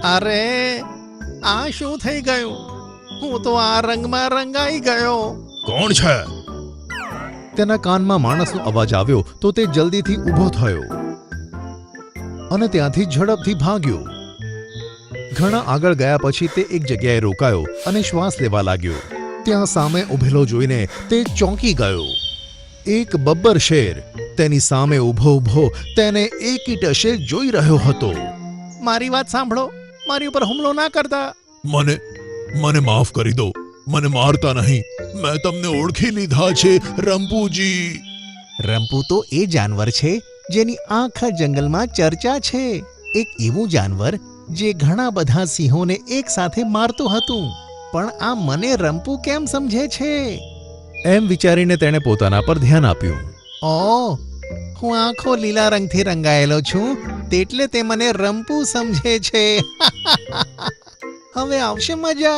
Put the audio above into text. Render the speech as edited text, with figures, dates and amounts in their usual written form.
અરે આ શું થઈ ગયું? હું તો આ રંગમાં રંગાઈ ગયો. કોણ છે? તેના કાનમાં માણસનો અવાજ આવ્યો તો તે જલ્દીથી ઊભો થયો અને ત્યાંથી ઝડપથી ભાગ્યો. ઘણા આગળ ગયા પછી તે એક જગ્યાએ રોકાયો અને શ્વાસ લેવા લાગ્યો. ત્યાં સામે ઊભેલો જોઈને તે ચોંકી ગયો. એક બબ્બર શેર તેની સામે ઊભો ઊભો તેને એકીટશે જોઈ રહ્યો હતો. મારી વાત સાંભળો, મારી ઉપર હુમલો ના કરતા. મને માફ કરી દો. મને મારતા નહીં. મેં તમને ઓળખી લીધા છે, રંપુજી. રંપુ તો એ જાનવર છે જેની આખા જંગલમાં ચર્ચા છે. એક એવું જાનવર જે ઘણા બધા સિંહોને એક સાથે મારતું હતું. પણ આ મને રંપુ કેમ સમજે છે? એમ વિચારીને તેણે પોતાના પર ધ્યાન આપ્યું. ઓ, હું આખો લીલા રંગથી રંગાયેલો છું, તેટલે તે મને રંપુ સમજે છે. હવે આવશે મજા.